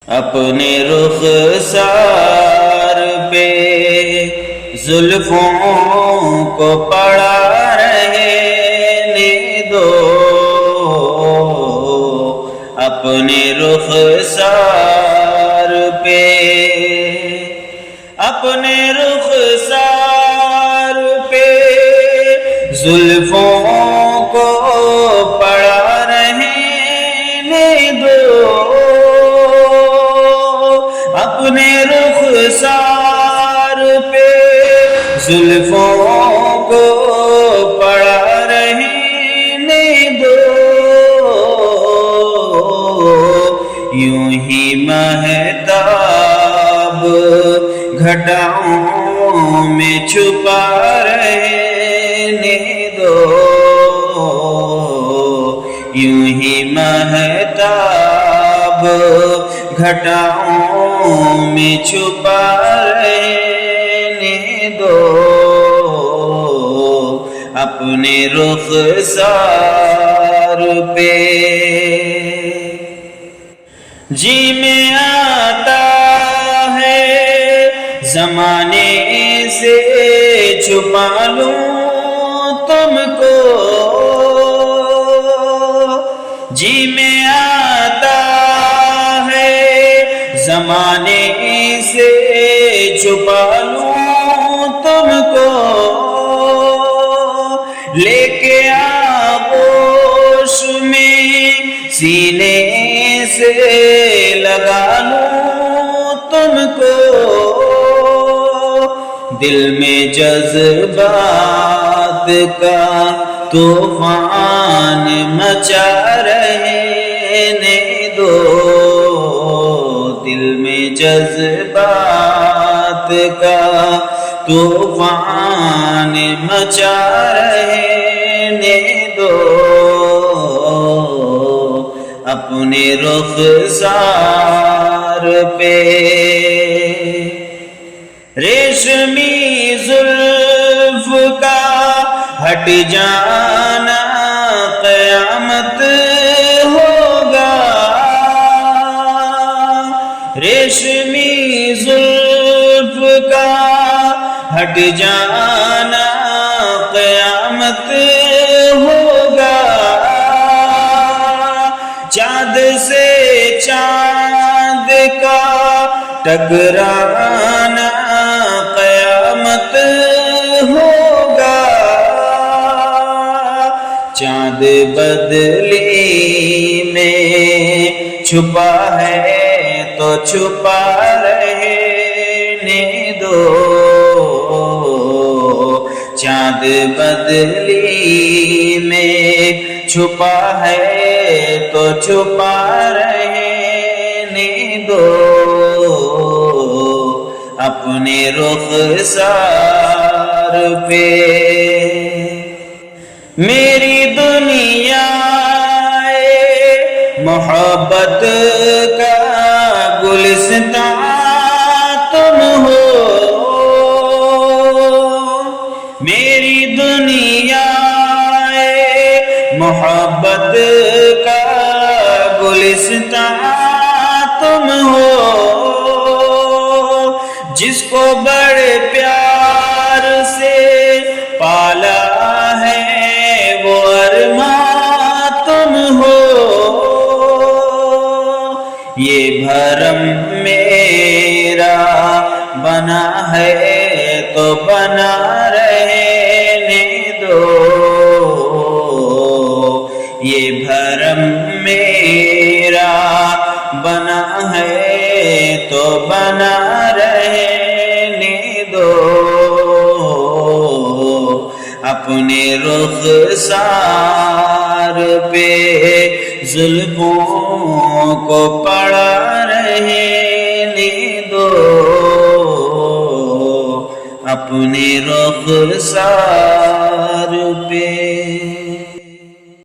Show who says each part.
Speaker 1: اپنے رخسار پہ زلفوں کو پڑا رہنے دو، اپنے رخسار پہ، اپنے رخسار پہ زلفوں کو پڑا رہنے دو، اپنے رخسار پہ زلفوں کو پڑا رہنے دو، یوں ہی مہتاب گھٹاؤں میں چھپا رہنے دو، یوں ہی مہتاب گھٹاؤں میں چھپا رہنے دو، اپنے رخسار پہ۔ جی میں آتا ہے زمانے سے چھپا لوں تم کو، جی میں آتا ہے زمانے سے چھپا لوں تم کو، لے کے آغوش میں سینے سے لگا لوں تم کو، دل میں جذبات کا طوفان مچا رہنے دو، دل میں جذبات کا طوفان مچا رہنے دو، اپنے رخسار پہ۔ ریشمی زلف کا ہٹ جانا قیامت ہوگا، ریشمی زلف کا ہٹ جانا قیامت ہوگا، چاند سے چاند کا ٹکرانا قیامت ہوگا، چاند بدلی میں چھپا ہے تو چھپا رہنے دو، چاند بدلی میں چھپا ہے تو چھپا رہنے دو، اپنے رخسار پہ۔ میری دنیا محبت کا گلستان تم ہو، میری دنیا محبت کا گلستان تم ہو، جس کو بڑے پیار سے پالا ہے وہ ارماں تم ہو، یہ بھرم میرا بنا ہے تو بنا رہنے دو، یہ بھرم میرا بنا ہے تو بنا رہنے دو، اپنے رخسار پہ زلفوں کو پڑا رہنے دو، اپنے رخسار پہ۔